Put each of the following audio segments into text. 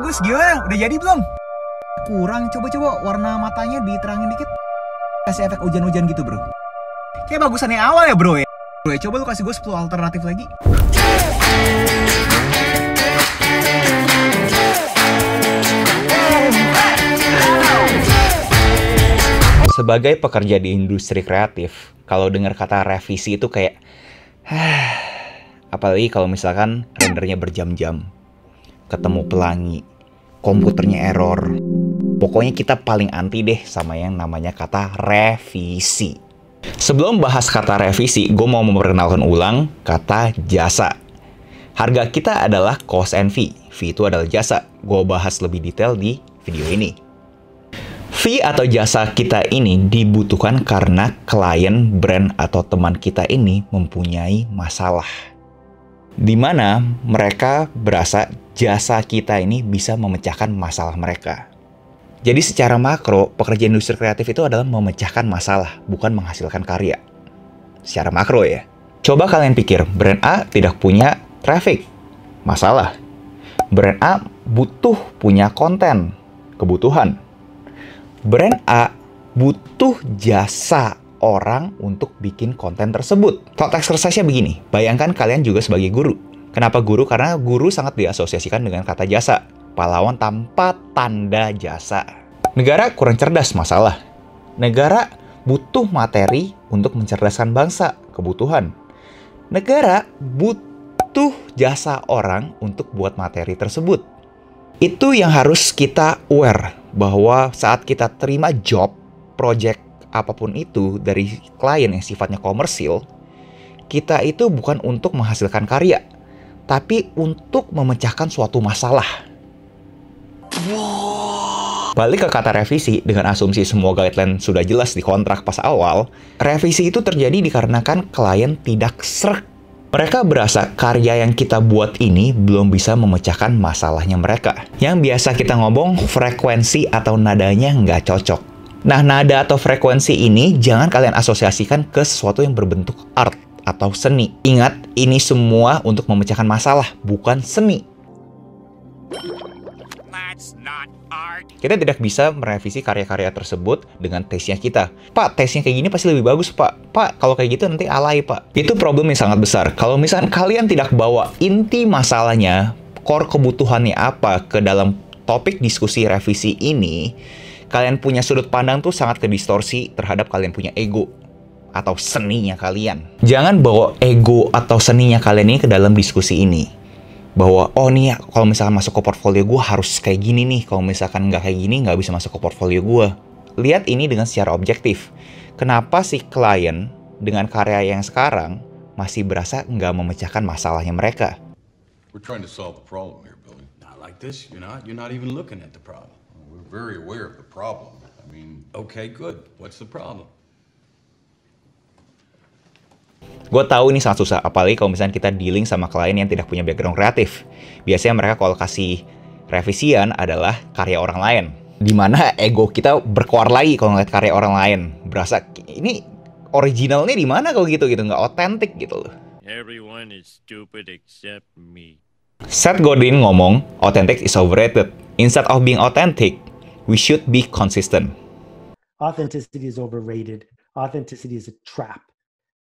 Gus, gimana? Udah jadi belum? Kurang, coba-coba warna matanya diterangin dikit. Kasih efek hujan-hujan gitu, bro. Kayak bagusan yang awal ya, bro ya? Bro, coba lu kasih gue 10 alternatif lagi. Sebagai pekerja di industri kreatif, kalau dengar kata revisi itu kayak apalagi kalau misalkan rendernya berjam-jam, ketemu pelangi, komputernya error. Pokoknya kita paling anti deh sama yang namanya kata revisi. Sebelum bahas kata revisi, gue mau memperkenalkan ulang kata jasa. Harga kita adalah cost and fee. Fee itu adalah jasa. Gue bahas lebih detail di video ini. Fee atau jasa kita ini dibutuhkan karena klien, brand, atau teman kita ini mempunyai masalah. Di mana mereka berasa jasa kita ini bisa memecahkan masalah mereka. Jadi secara makro, pekerja industri kreatif itu adalah memecahkan masalah, bukan menghasilkan karya. Secara makro ya. Coba kalian pikir, brand A tidak punya traffic. Masalah. Brand A butuh punya konten. Kebutuhan. Brand A butuh jasa orang untuk bikin konten tersebut. Thought exercise-nya begini, bayangkan kalian juga sebagai guru. Kenapa guru? Karena guru sangat diasosiasikan dengan kata jasa. Pahlawan tanpa tanda jasa. Negara kurang cerdas, masalah. Negara butuh materi untuk mencerdaskan bangsa, kebutuhan. Negara butuh jasa orang untuk buat materi tersebut. Itu yang harus kita aware, bahwa saat kita terima job, project apapun itu dari klien yang sifatnya komersil, kita itu bukan untuk menghasilkan karya, tapi untuk memecahkan suatu masalah. Balik ke kata revisi, dengan asumsi semua guideline sudah jelas di kontrak pas awal, revisi itu terjadi dikarenakan klien tidak srek. Mereka berasa karya yang kita buat ini belum bisa memecahkan masalahnya mereka. Yang biasa kita ngomong frekuensi atau nadanya nggak cocok. Nah, nada atau frekuensi ini jangan kalian asosiasikan ke sesuatu yang berbentuk art atau seni. Ingat, ini semua untuk memecahkan masalah, bukan seni. Kita tidak bisa merevisi karya-karya tersebut dengan taste-nya kita. Pak, taste-nya kayak gini pasti lebih bagus, Pak. Pak, kalau kayak gitu nanti alay, Pak. Itu problem yang sangat besar. Kalau misalkan kalian tidak bawa inti masalahnya, core kebutuhannya apa ke dalam topik diskusi revisi ini, kalian punya sudut pandang tuh sangat kedistorsi terhadap kalian punya ego atau seninya kalian. Jangan bawa ego atau seninya kalian ini ke dalam diskusi ini. Bahwa, oh nih ya, kalau misalkan masuk ke portfolio gue harus kayak gini nih. Kalau misalkan nggak kayak gini, nggak bisa masuk ke portfolio gue. Lihat ini dengan secara objektif. Kenapa si klien dengan karya yang sekarang masih berasa nggak memecahkan masalahnya mereka? We're trying to solve the problem here, Billy. Not like this. You're not even looking at the problem. We're very aware of the problem. I mean, okay, good. What's the problem? Gue tahu ini sangat susah, apalagi kalau misalnya kita dealing sama klien yang tidak punya background kreatif. Biasanya mereka kalau kasih revisian adalah karya orang lain. Dimana ego kita berkoar lagi kalau ngeliat karya orang lain. Berasa, ini originalnya di mana kalau gitu, nggak otentik gitu loh. Everyone is stupid except me. Seth Godin ngomong, authentic is overrated. Instead of being authentic, we should be consistent. Authenticity is overrated. Authenticity is a trap.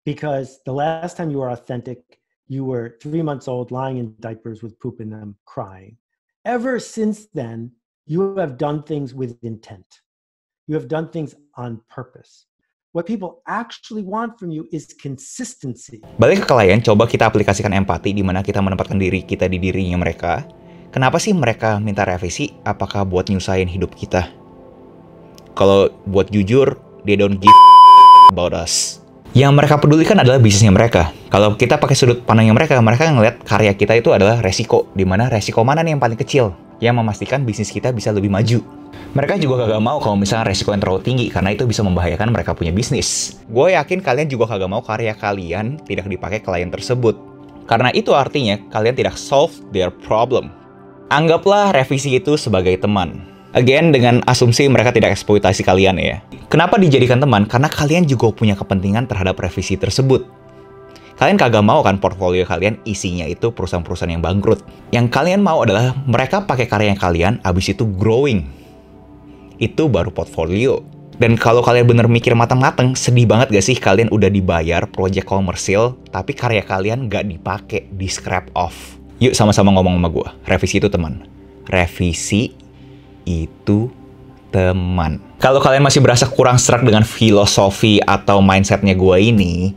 Because the last time you were authentic, you were 3 months old, lying in diapers with poop in them, crying. Ever since then, you have done things with intent. You have done things on purpose. What people actually want from you is consistency. Balik ke klien, coba kita aplikasikan empati di mana kita menempatkan diri kita di dirinya mereka. Kenapa sih mereka minta revisi? Apakah buat nyusahin hidup kita? Kalau buat jujur, they don't give about us. Yang mereka pedulikan adalah bisnisnya mereka. Kalau kita pakai sudut pandangnya mereka ngelihat karya kita itu adalah resiko. Dimana resiko mana nih yang paling kecil? Yang memastikan bisnis kita bisa lebih maju. Mereka juga kagak mau kalau misalnya resiko yang terlalu tinggi, karena itu bisa membahayakan mereka punya bisnis. Gue yakin kalian juga kagak mau karya kalian tidak dipakai klien tersebut. Karena itu artinya kalian tidak solve their problem. Anggaplah revisi itu sebagai teman. Again, dengan asumsi mereka tidak eksploitasi kalian ya. Kenapa dijadikan teman? Karena kalian juga punya kepentingan terhadap revisi tersebut. Kalian kagak mau kan portfolio kalian isinya itu perusahaan-perusahaan yang bangkrut. Yang kalian mau adalah mereka pakai karya kalian, abis itu growing. Itu baru portfolio. Dan kalau kalian bener mikir matang-matang, sedih banget gak sih kalian udah dibayar project komersil, tapi karya kalian gak dipakai, di scrap off. Yuk sama-sama ngomong sama gue, revisi itu teman. Revisi itu teman. Kalau kalian masih berasa kurang struck dengan filosofi atau mindsetnya gue ini,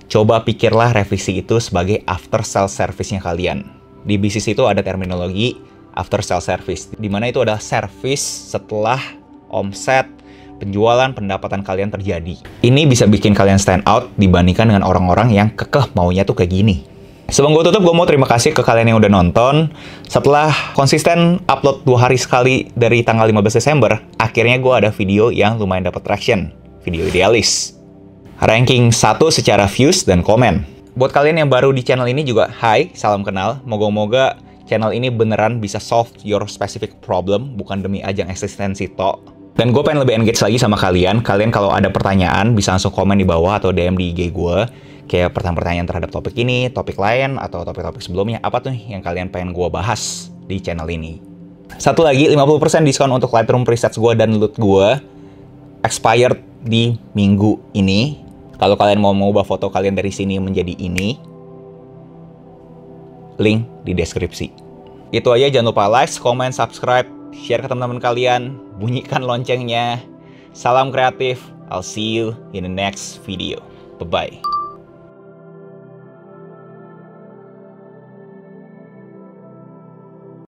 coba pikirlah revisi itu sebagai after sales service-nya kalian. Di bisnis itu ada terminologi after sales service, di mana itu adalah service setelah omset, penjualan, pendapatan kalian terjadi. Ini bisa bikin kalian stand out dibandingkan dengan orang-orang yang kekeh maunya tuh kayak gini. Sebelum gue tutup, gue mau terima kasih ke kalian yang udah nonton. Setelah konsisten upload 2 hari sekali dari tanggal 15 Desember, akhirnya gue ada video yang lumayan dapat traction. Video idealis. Ranking 1 secara views dan komen. Buat kalian yang baru di channel ini juga, hai, salam kenal. Moga-moga channel ini beneran bisa solve your specific problem, bukan demi ajang eksistensi tok. Dan gue pengen lebih engage lagi sama kalian. Kalian kalau ada pertanyaan bisa langsung komen di bawah atau DM di IG gue. Kayak pertanyaan-pertanyaan terhadap topik ini, topik lain, atau topik-topik sebelumnya. Apa tuh yang kalian pengen gue bahas di channel ini. Satu lagi, 50% diskon untuk Lightroom presets gue dan loot gue. Expired di minggu ini. Kalau kalian mau mengubah foto kalian dari sini menjadi ini, link di deskripsi. Itu aja, jangan lupa like, comment, subscribe, share ke teman-teman kalian, bunyikan loncengnya. Salam kreatif, I'll see you in the next video. Bye-bye.